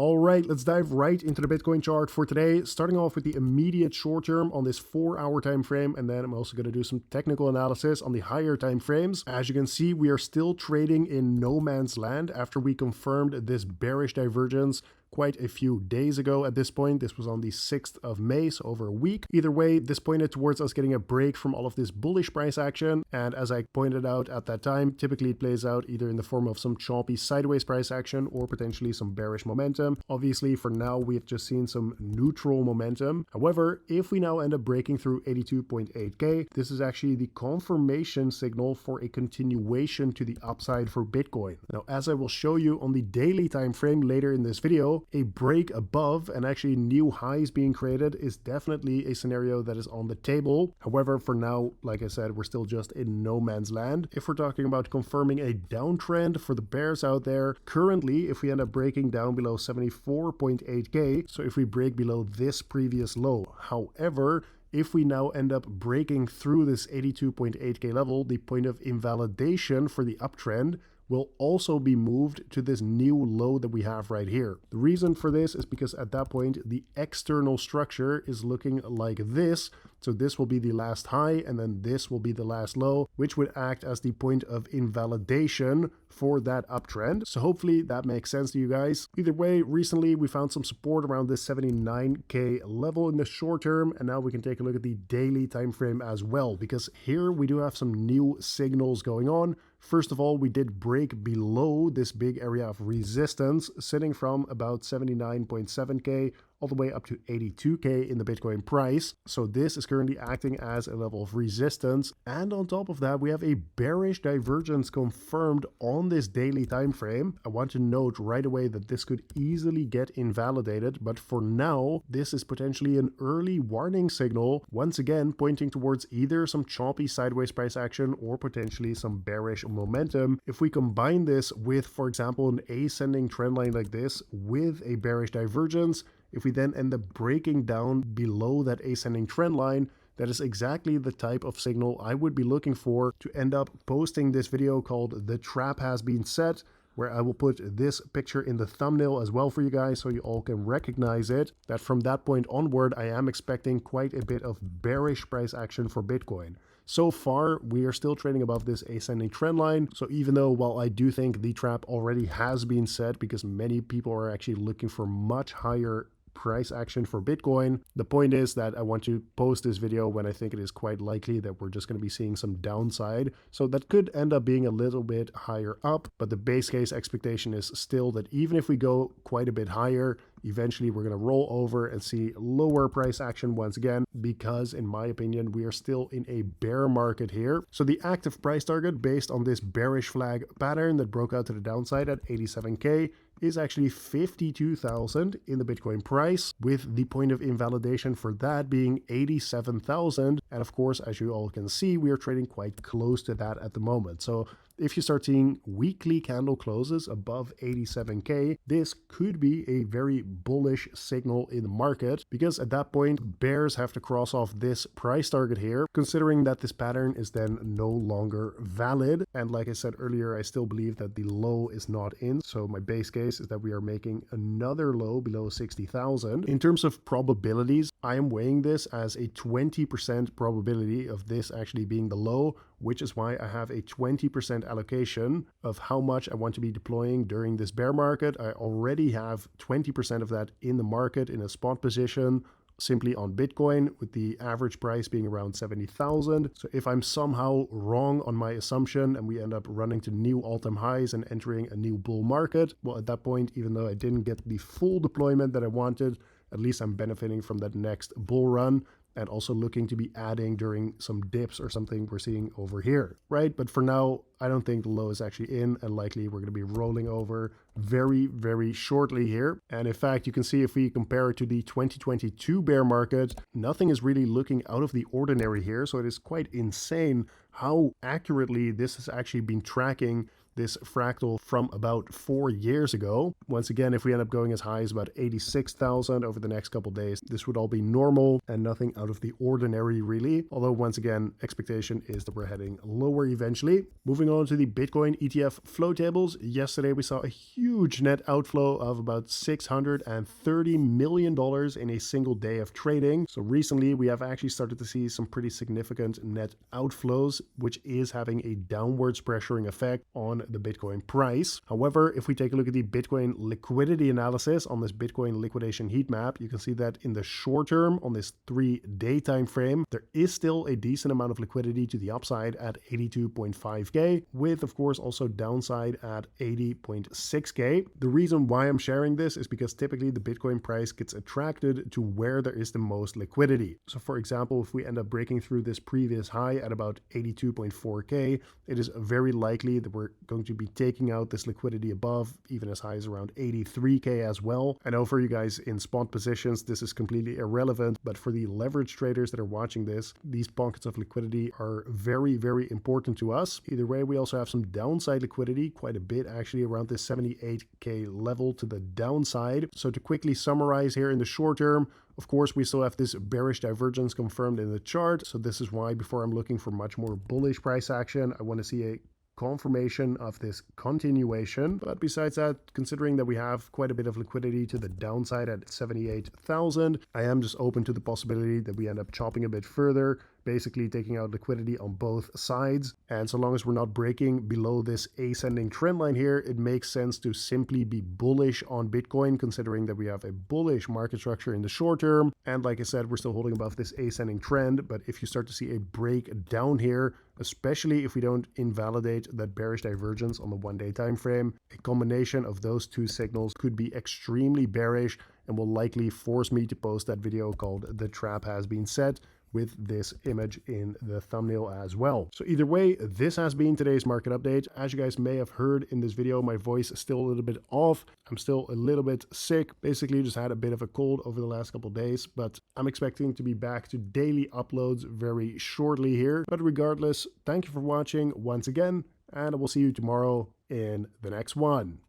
All right, let's dive right into the Bitcoin chart for today, starting off with the immediate short term on this 4-hour time frame, and then I'm also going to do some technical analysis on the higher time frames. As you can see, we are still trading in no man's land after we confirmed this bearish divergence quite a few days ago at this point. This was on the 6th of May, so over a week. Either way, this pointed towards us getting a break from all of this bullish price action. And as I pointed out at that time, typically it plays out either in the form of some choppy sideways price action or potentially some bearish momentum. Obviously, for now, we have just seen some neutral momentum. However, if we now end up breaking through 82.8K, this is actually the confirmation signal for a continuation to the upside for Bitcoin. Now, as I will show you on the daily time frame later in this video, a break above and actually new highs being created is definitely a scenario that is on the table. However, for now, like I said, we're still just in no man's land. If we're talking about confirming a downtrend for the bears out there, currently, if we end up breaking down below 74.8K, so if we break below this previous low, however, if we now end up breaking through this 82.8K level, the point of invalidation for the uptrend will also be moved to this new low that we have right here. The reason for this is because at that point, the external structure is looking like this. So this will be the last high, and then this will be the last low, which would act as the point of invalidation for that uptrend. So hopefully that makes sense to you guys. Either way, recently we found some support around this 79K level in the short term, and now we can take a look at the daily time frame as well, because here we do have some new signals going on. First of all, we did break below this big area of resistance, sitting from about 79.7K all the way up to 82K in the Bitcoin price. So this is currently acting as a level of resistance. And on top of that, we have a bearish divergence confirmed on this daily time frame. I want to note right away that this could easily get invalidated, but for now, this is potentially an early warning signal, once again pointing towards either some choppy sideways price action or potentially some bearish momentum. If we combine this with, for example, an ascending trend line like this with a bearish divergence, if we then end up breaking down below that ascending trend line, that is exactly the type of signal I would be looking for to end up posting this video called "The Trap Has Been Set," where I will put this picture in the thumbnail as well for you guys so you all can recognize it, that from that point onward, I am expecting quite a bit of bearish price action for Bitcoin. So far, we are still trading above this ascending trend line. So even though, while I do think the trap already has been set because many people are actually looking for much higher price action for Bitcoin, the point is that I want to post this video when I think it is quite likely that we're just going to be seeing some downside. So that could end up being a little bit higher up, but the base case expectation is still that even if we go quite a bit higher, eventually we're going to roll over and see lower price action once again, because in my opinion, we are still in a bear market here. So the active price target based on this bearish flag pattern that broke out to the downside at 87K is actually 52,000 in the Bitcoin price, with the point of invalidation for that being 87,000. And of course, as you all can see, we are trading quite close to that at the moment. So if you start seeing weekly candle closes above 87K, this could be a very bullish signal in the market, because at that point, bears have to cross off this price target here, considering that this pattern is then no longer valid. And like I said earlier, I still believe that the low is not in. So my base case is that we are making another low below 60,000. In terms of probabilities, I am weighing this as a 20% probability of this actually being the low, which is why I have a 20% allocation of how much I want to be deploying during this bear market. I already have 20% of that in the market in a spot position, simply on Bitcoin, with the average price being around 70,000. So if I'm somehow wrong on my assumption and we end up running to new all-time highs and entering a new bull market, well, at that point, even though I didn't get the full deployment that I wanted, at least I'm benefiting from that next bull run, and also looking to be adding during some dips or something we're seeing over here, right? But for now, I don't think the low is actually in, and likely we're going to be rolling over very, very shortly here. And in fact, you can see if we compare it to the 2022 bear market, nothing is really looking out of the ordinary here. So it is quite insane how accurately this has actually been tracking this fractal from about 4 years ago. Once again, if we end up going as high as about 86,000 over the next couple days, this would all be normal and nothing out of the ordinary really. Although once again, expectation is that we're heading lower eventually. Moving on to the Bitcoin ETF flow tables. Yesterday we saw a huge net outflow of about $630 million in a single day of trading. So recently we have actually started to see some pretty significant net outflows, which is having a downwards pressuring effect on the Bitcoin price. However, if we take a look at the Bitcoin liquidity analysis on this Bitcoin liquidation heat map, you can see that in the short term on this 3-day time frame, there is still a decent amount of liquidity to the upside at 82.5k, with of course also downside at 80.6k. The reason why I'm sharing this is because typically the Bitcoin price gets attracted to where there is the most liquidity. So for example, if we end up breaking through this previous high at about 82.4k, it is very likely that we're going to be taking out this liquidity above, even as high as around 83k as well. I know for you guys in spot positions, this is completely irrelevant, but for the leverage traders that are watching this, these pockets of liquidity are very, very important to us. Either way, we also have some downside liquidity, quite a bit actually, around this 78k level to the downside. So to quickly summarize here in the short term, of course, we still have this bearish divergence confirmed in the chart. So this is why before I'm looking for much more bullish price action, I want to see a confirmation of this continuation. But besides that, considering that we have quite a bit of liquidity to the downside at 78,000, I am just open to the possibility that we end up chopping a bit further, basically taking out liquidity on both sides. And so long as we're not breaking below this ascending trend line here, it makes sense to simply be bullish on Bitcoin, considering that we have a bullish market structure in the short term. And like I said, we're still holding above this ascending trend. But if you start to see a break down here, especially if we don't invalidate that bearish divergence on the 1-day time frame, a combination of those two signals could be extremely bearish and will likely force me to post that video called "The Trap Has Been Set," with this image in the thumbnail as well. So either way, this has been today's market update. As you guys may have heard in this video, my voice is still a little bit off. I'm still a little bit sick. Basically just had a bit of a cold over the last couple of days, but I'm expecting to be back to daily uploads very shortly here. But regardless, thank you for watching once again, and I will see you tomorrow in the next one.